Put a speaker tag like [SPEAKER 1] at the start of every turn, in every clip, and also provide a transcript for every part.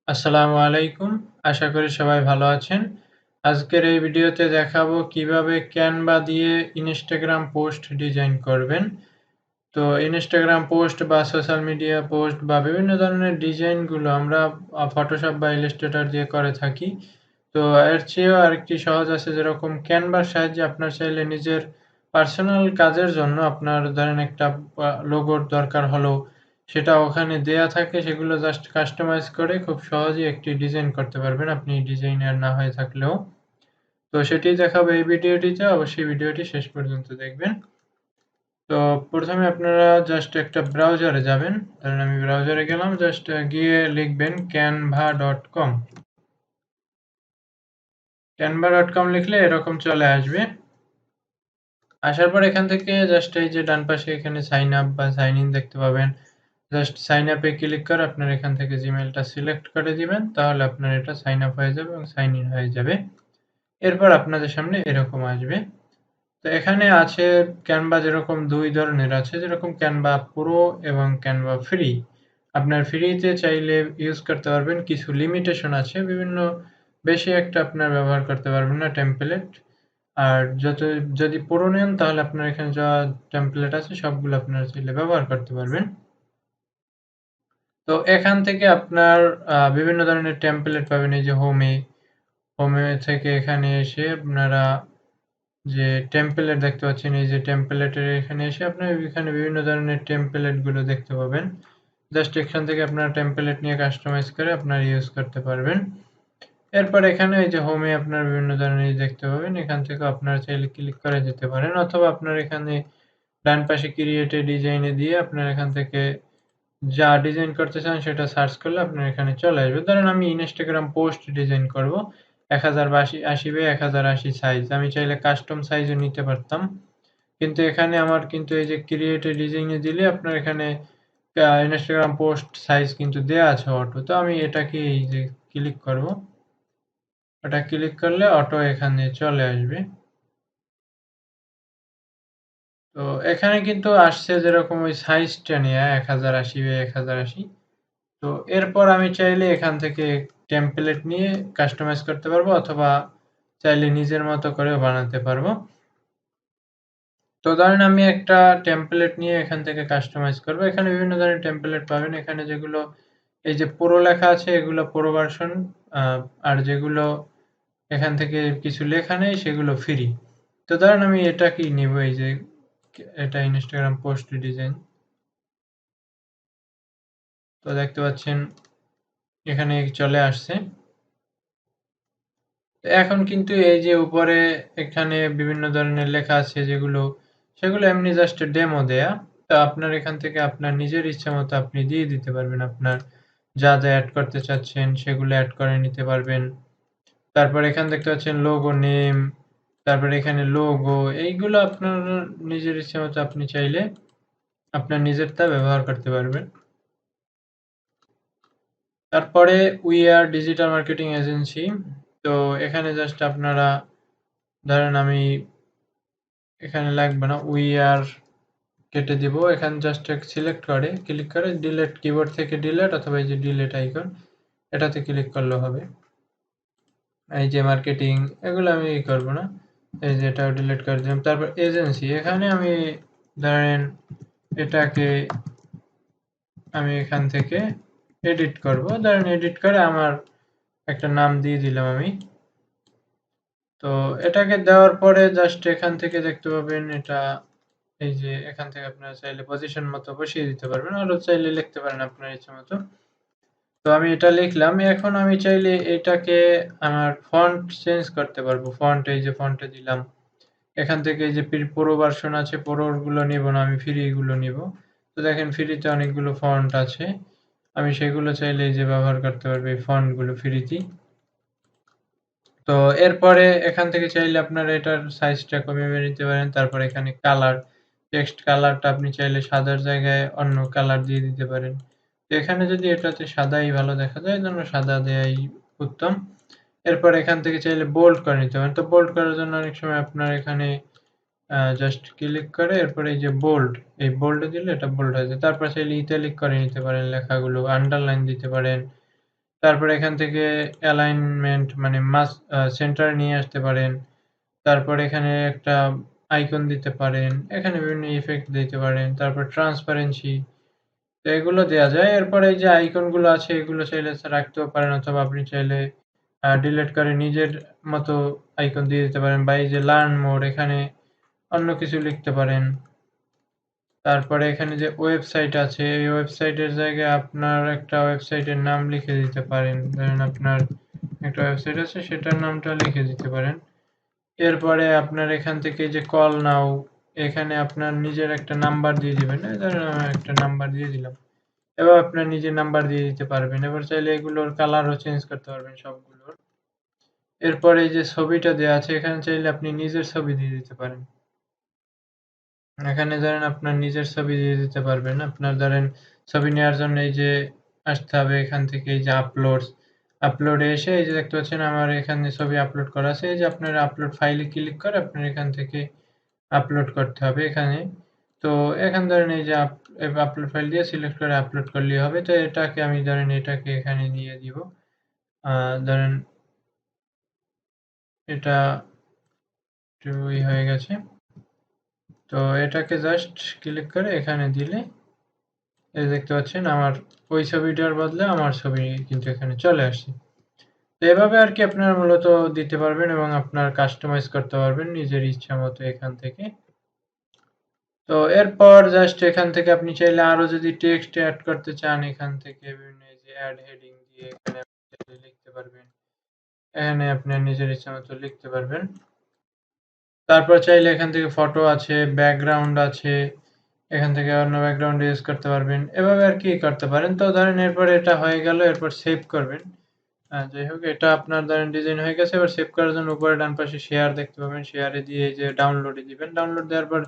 [SPEAKER 1] আসসালামু আলাইকুম। আশা করি সবাই ভালো আছেন। আজকের এই ভিডিওতে দেখাবো কিভাবে Canva দিয়ে Instagram পোস্ট ডিজাইন করবেন। তো Instagram পোস্ট বা সোশ্যাল মিডিয়া পোস্ট বা বিভিন্ন ধরনের ডিজাইনগুলো আমরা Photoshop বা Illustrator দিয়ে করে থাকি। তো এর চেয়েও আরেকটি সহজ আছে, যেরকম Canva র সাহায্যে আপনার চাইলে নিজের পার্সোনাল কাজের জন্য আপনার ধরেন একটা লোগোর দরকার হলো, সেটা ওখানে দেয়া থাকে, সেগুলো জাস্ট কাস্টমাইজ করে খুব সহজেই একটি ডিজাইন করতে পারবেন আপনি ডিজাইনার না হয়ে থাকলেও। তো সেটি দেখাবো এই ভিডিওটিতে, অবশ্যই ভিডিওটি শেষ পর্যন্ত দেখবেন। তো প্রথমে আপনারা জাস্ট একটা ব্রাউজারে যাবেন। ধরেন আমি ব্রাউজারে গেলাম, জাস্ট গিয়ে লিখবেন canva.com। canva.com লিখলে এরকম চলে আসবে। আসার পর এখান থেকে জাস্ট এই যে ডান পাশে এখানে সাইন আপ বা সাইন ইন দেখতে পাবেন। জাস্ট সাইন আপে ক্লিক করে আপনার এখান থেকে জিমেইলটা সিলেক্ট করে দিবেন। তাহলে আপনার এটা সাইন আপ হয়ে যাবে এবং সাইন ইন হয়ে যাবে। এরপর আপনাদের সামনে এরকম আসবে। তো এখানে আছে Canva, যেরকম ২ ধরনের আছে, যেরকম Canva Pro এবং Canva ফ্রি। আপনার ফ্রিতে চাইলে ইউজ করতে পারবেন, কিছু লিমিটেশন আছে, বিভিন্ন বেশি একটা আপনার ব্যবহার করতে পারবেন না টেমপ্লেট। আর যদি Pro নেন তাহলে আপনার এখানে যা টেমপ্লেট আছে সবগুলো আপনারা চাইলে ব্যবহার করতে পারবেন। তো এখান থেকে আপনার বিভিন্ন ধরনের টেমপ্লেট পাবেন। এই যে হোমে থেকে এখানে এসে আপনারা যে টেমপ্লেট দেখতে পাচ্ছেন, এই যে টেমপ্লেটের এখানে এসে আপনারা এখানে বিভিন্ন ধরনের টেমপ্লেট গুলো দেখতে পাবেন। জাস্ট এখান থেকে আপনারা টেমপ্লেট নিয়ে কাস্টমাইজ করে আপনারা ইউজ করতে পারবেন। এরপর এখানে এই যে হোমে আপনারা বিভিন্ন ধরনের দেখতে পাবেন। এখান থেকে আপনারা চাইলে ক্লিক করে যেতে পারেন, অথবা আপনার এখানে ডান পাশে ক্রিয়েট এ ডিজাইন এ দিয়ে আপনারা এখান থেকে যা ডিজাইন করতে চান সেটা সার্চ করলে আপনার এখানে চলে আসবে। ধরেন আমি Instagram পোস্ট ডিজাইন করব 1080x1080 সাইজ। আমি চাইলে কাস্টম সাইজও নিতে পারতাম। কিন্তু এখানে আমার কিন্তু এই যে ক্রিয়েট এ ডিজাইন এ দিলে আপনার এখানে Instagram পোস্ট সাইজ কিন্তু দেয়া আছে অটো। তো আমি এটাকে এই যে ক্লিক করব। ওটা ক্লিক করলে অটো এখানে চলে আসবে। তো এখানে কিন্তু আসছে যেরকম ওই সাইজটা নিয়ে 1080x1080। তো এরপর আমি চাইলে এখান থেকে টেমপ্লেট নিয়ে কাস্টমাইজ করতে পারবো, অথবা চাইলে নিজের মতো করেও বানাতে পারবো। তো ধরেন আমি একটা টেমপ্লেট নিয়ে এখান থেকে কাস্টমাইজ করবো। এখানে বিভিন্ন ধরনের টেমপ্লেট পাবেন। এখানে যেগুলো এই যে প্রো লেখা আছে এগুলো প্রো ভার্সন, আর যেগুলো এখান থেকে কিছু লেখা নেই সেগুলো ফ্রি। তো ধরেন আমি এটাকেই নিব, এই যে এটা ইনস্টাগ্রাম পোস্ট ডিজাইন। তো দেখতে পাচ্ছেন এখানে চলে আসছে। এখন কিন্তু এই যে উপরে এখানে বিভিন্ন ধরনের লেখা আছে, সেগুলো এমনি জাস্ট ডেমো দেয়া। তো আপনার এখান থেকে আপনার নিজের ইচ্ছা মতো আপনি দিয়ে দিতে পারবেন। আপনার যা অ্যাড করতে চাচ্ছেন সেগুলো অ্যাড করে নিতে পারবেন। তারপর এখানে দেখতে পাচ্ছেন লোগো নেম, তারপরে এখানে লোগো, এইগুলো আপনার নিজের ইচ্ছা মতো আপনি চাইলে আপনার নিজেরটা ব্যবহার করতে পারবেন। তারপরে we are digital marketing agency. তো এখানে জাস্ট আপনারা ধরেন আমি এখানে লাগবে না, উই আর কেটে দিব। এখানে জাস্ট সিলেক্ট করে ক্লিক করে ডিলিট, কিবোর্ড থেকে ডিলিট অথবা এই যে ডিলিট আইকন, এটাতে ক্লিক করলে হবে। এই যে মার্কেটিং, এগুলো আমি করব না, এই যে এটাও ডিলিট করে দিলাম। তারপর এজেন্সি, এখানে আমি ধরেন এটাকে আমি এখান থেকে এডিট করব। ধরেন এডিট করে আমার একটা নাম দিয়ে দিলাম আমি। তো এটাকে দেওয়ার পরে জাস্ট এখান থেকে দেখতে পাবেন এটা, এই যে এখান থেকে আপনারা চাইলে পজিশন মতো বসিয়ে দিতে পারবেন, আরো চাইলে লিখতে পারেন আপনার ইচ্ছা মতো। তো আমি এটা লিখলাম। এখন আমি চাইলে এটাকে আমার ফন্ট চেঞ্জ করতে পারবো। ফন্ট, এই যে ফন্টে দিলাম। এখান থেকে এই যে প্রো ভার্সন আছে, প্রোর গুলো নিব না, আমি ফ্রি গুলো নিব। তো দেখেন ফ্রিতে অনেকগুলো ফন্ট আছে, আমি সেগুলো চাইলে এই যে ব্যবহার করতে পারবো এই ফন্ট গুলো ফ্রিতে। তো এরপরে এখান থেকে চাইলে আপনারা এটার সাইজটা কমিয়ে নিতে পারেন। তারপর এখানে কালার, টেক্সট কালারটা আপনি চাইলে সাদার জায়গায় অন্য কালার দিয়ে দিতে পারেন। তো এখানে যদি এটাতে সাদাই ভালো দেখা যায়, জন্য সাদা দেয়াই উত্তম। এরপর এখান থেকে চাইলে বোল্ড করে নিতে পারেন। তো বোল্ড করার জন্য অনেক সময় আপনার এখানে জাস্ট ক্লিক করে এরপর এই যে বোল্ড, এই বোল্ডে দিলে এটা বোল্ড হয়ে যায়। তারপর চাইলে ইটালিক করে নিতে পারেন লেখাগুলো, আন্ডারলাইন দিতে পারেন। তারপরে এখান থেকে অ্যালাইনমেন্ট মানে সেন্টারে নিয়ে আসতে পারেন। তারপরে এখানে একটা আইকন দিতে পারেন। এখানে বিভিন্ন ইফেক্ট দিতে পারেন। তারপর ট্রান্সপারেন্সি, তো এগুলো দেয়া যায়। এরপরে এই যে আইকন গুলো আছে এগুলো চাইলে রাখতেও পারেন, অথবা আপনি চাইলে ডিলিট করে নিজের মতো আইকন দিয়ে দিতে পারেন, বা এই যে লার্ন মোর এখানে অন্য কিছু লিখতে পারেন। তারপরে এখানে যে ওয়েবসাইট আছে, এই ওয়েবসাইটের জায়গায় আপনার একটা ওয়েবসাইটের নাম লিখে দিতে পারেন। ধরেন আপনার একটা ওয়েবসাইট আছে, সেটার নামটা লিখে দিতে পারেন। এরপরে আপনার এখান থেকে যে কল নাও, এখানে আপনার নিজের একটা নাম্বার দিয়ে দিবেন। এই ধরেন আমি একটা নাম্বার দিয়ে দিলাম। এবার আপনার নিজের নাম্বার দিয়ে দিতে পারবেন। এবার চাইলে এগুলোর কালারও চেঞ্জ করতে পারবেন সবগুলোর। এরপরে এই যে ছবিটা দেয়া আছে, এখানে চাইলে আপনি নিজের ছবি দিয়ে দিতে পারেন। এখানে ধরেন আপনার নিজের ছবি দিয়ে দিতে পারবেন। আপনার ধরেন ছবি নেওয়ার জন্য এই যে আসতে হবে এখান থেকে, এই যে আপলোডে এসে এই যে দেখতে পাচ্ছেন আমার এখানে ছবি আপলোড করা আছে। এই যে আপনার আপলোড ফাইলে ক্লিক করে আপনার এখান থেকে আপলোড করতে হবে এখানে। তো এখান ধরেন এই যে আপলোড ফাইল দিয়ে সিলেক্ট করে আপলোড করলেই হবে। তো এটাকে আমি ধরেন এটাকে এখানে নিয়ে দিব। ধরেন এটা একটু হয়ে গেছে। তো এটাকে জাস্ট ক্লিক করে এখানে দিলে এই দেখতে পাচ্ছেন আমার ওই ছবিটার বদলে আমার ছবি কিন্তু এখানে চলে আসছে। তো এভাবে আর কি আপনারা মূলত দিতে পারবেন এবং আপনার কাস্টমাইজ করতে পারবেন নিজের ইচ্ছা মতো এখান থেকে। তো এরপর জাস্ট এখান থেকে আপনি চাইলে আরো যদি টেক্সট অ্যাড করতে চান, এখান থেকে বিভিন্ন এই যে অ্যাড হেডিং দিয়ে এখানে আপনি চাইলে লিখতে পারবেন। এখানে আপনার নিজের ইচ্ছা মতো লিখতে পারবেন। তারপর চাইলে এখান থেকে ফটো আছে, ব্যাকগ্রাউন্ড আছে, এখান থেকে অন্য ব্যাকগ্রাউন্ড ইউজ করতে পারবেন। এভাবে আর কি করতে পারেন। তো ধরেন এরপর এটা হয়ে গেল, এরপর সেভ করবেন। যাই হোক এটা আপনার ধরেন ডিজাইন হয়ে গেছে। এবার সেভ করার জন্য উপরে ডান পাশে শেয়ার দেখতে পাবেন। শেয়ারে দিয়ে এই যে ডাউনলোডে দিবেন। ডাউনলোড দেওয়ার পর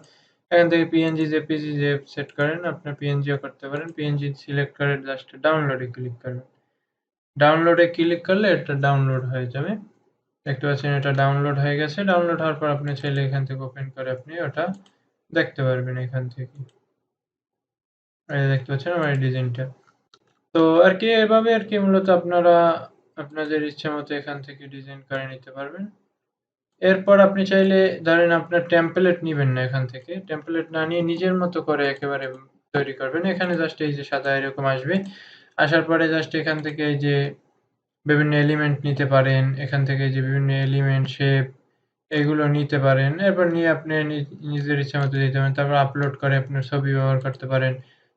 [SPEAKER 1] এখান থেকে পিএনজি, জেপিজি যে সেট করেন, আপনার পিএনজিও করতে পারেন। পিএনজি সিলেক্ট করে জাস্ট ডাউনলোডে ক্লিক করবেন। ডাউনলোডে ক্লিক করলে এটা ডাউনলোড হয়ে যাবে। দেখতে পাচ্ছেন এটা ডাউনলোড হয়ে গেছে। ডাউনলোড হওয়ার পর আপনি চাইলে এখান থেকে ওপেন করে আপনি ওটা দেখতে পারবেন এখান থেকে। এই যে দেখতে পাচ্ছেন আমার এই ডিজাইনটা। তো আর কি এভাবে আর কি মূলত আপনারা আপনাদের ইচ্ছা মতো এখান থেকে ডিজাইন করে নিতে পারবেন। এরপর আপনি চাইলে ধরেন আপনার টেমপ্লেট নিবেন না এখান থেকে। টেমপ্লেট না নিয়ে নিজের মতো করে একেবারে তৈরি করবেন। এখানে জাস্ট এই যে সাদা এরকম আসবে। আসার পরে জাস্ট এখান থেকে এই যে বিভিন্ন এলিমেন্ট নিতে পারেন। এখান থেকে এই যে বিভিন্ন এলিমেন্ট, শেপ এগুলো নিতে পারেন। এরপর নিয়ে আপনি নিজের ইচ্ছা মতো দিতে পারেন। তারপর আপলোড করে আপনার ছবি ব্যবহার করতে পারেন।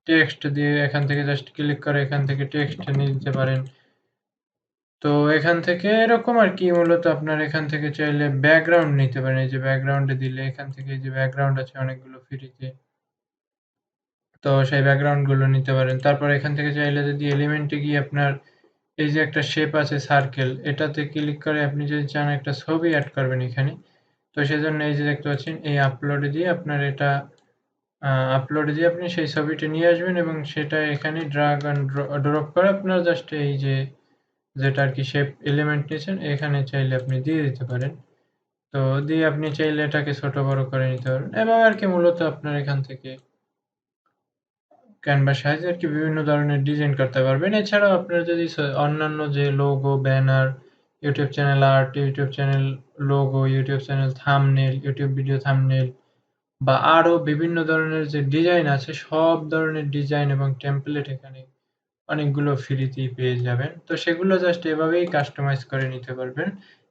[SPEAKER 1] টেক্সট দিয়ে এখান থেকে জাস্ট ক্লিক করে এখান থেকে টেক্সট নিয়ে দিতে পারেন। তো এখান থেকে এরকম আর কি মূলত আপনার এখান থেকে চাইলে ব্যাকগ্রাউন্ড নিতে পারেন। এই যে ব্যাকগ্রাউন্ডে দিলে এখান থেকে এই যে ব্যাকগ্রাউন্ড আছে অনেকগুলো ফ্রিতে। তো সেই ব্যাকগ্রাউন্ড গুলো নিতে পারেন। তারপর এখান থেকে চাইলে যদি এলিমেন্টে গিয়ে আপনার এই যে একটা শেপ আছে সার্কেল, এটাতে ক্লিক করে আপনি যদি চান একটা ছবি এড করবেন এখানে। তো সেজন্য এই যে দেখতে পাচ্ছেন এই আপলোডে দিয়ে আপনার এটা আপলোডে দিয়ে আপনি সেই ছবিটা নিয়ে আসবেন এবং সেটা এখানে ড্রাগ অ্যান্ড ড্রপ করে আপনার জাস্ট এই যে যেটা আরকি শেপ এলিমেন্ট নিয়েছেন এখানে চাইলে আপনি দিয়ে দিতে পারেন। তো দিয়ে আপনি চাইলে এটাকে ছোট বড় করে নিতে পারবেন। এভাবে আরকি মূলত আপনার এখান থেকে ক্যানভার সাহায্যে আরকি বিভিন্ন ধরনের ডিজাইন করতে পারবেন। এছাড়াও আপনার যদি অন্যান্য যে logo, banner, YouTube channel art, YouTube channel logo, YouTube channel thumbnail, YouTube video thumbnail বা আরো বিভিন্ন ধরনের যে ডিজাইন আছে, সব ধরনের ডিজাইন এবং টেমপ্লেট এখানে অনেকগুলো ফ্রিতেই পেয়ে যাবেন। তো সেগুলো জাস্ট এভাবেই কাস্টমাইজ করে নিতে পারবেন।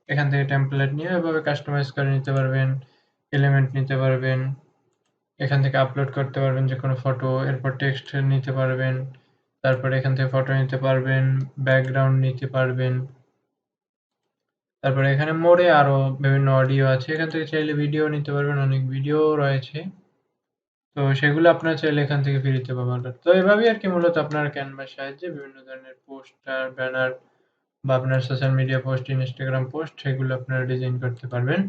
[SPEAKER 1] এখান থেকে টেমপ্লেট নিয়ে এভাবে কাস্টমাইজ করে নিতে পারবেন, এলিমেন্ট নিতে পারবেন। এখান থেকে আপলোড করতে পারবেন যেকোনো ফটো, এরপর টেক্সট নিতে পারবেন। তারপরে এখান থেকে ফটো নিতে পারবেন, ব্যাকগ্রাউন্ড নিতে পারবেন। তারপরে এখানে মোডে আরো বিভিন্ন অডিও আছে। এখান থেকে চাইলে ভিডিও নিতে পারবেন, অনেক ভিডিও রয়েছে। তো সেগুলো আপনারা চাইলে এখান থেকে ফ্রিতে ব্যবহার করতে। তো এভাবেই আরকি মূলত আপনারা ক্যানভার সাহায্যে বিভিন্ন ধরনের পোস্টার, ব্যানার বা আপনার social media post, Instagram post সেগুলো আপনারা ডিজাইন করতে পারবেন।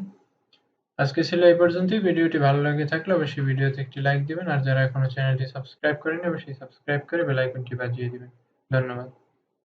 [SPEAKER 1] আজকে ছিল এই পর্যন্তই। ভিডিওটি ভালো লেগে থাকলে অবশ্যই ভিডিওতে একটি লাইক দিবেন। আর যারা এখনো চ্যানেলটি সাবস্ক্রাইব করেনি অবশ্যই সাবস্ক্রাইব করে বেল আইকনটি বাজিয়ে দিবেন। ধন্যবাদ।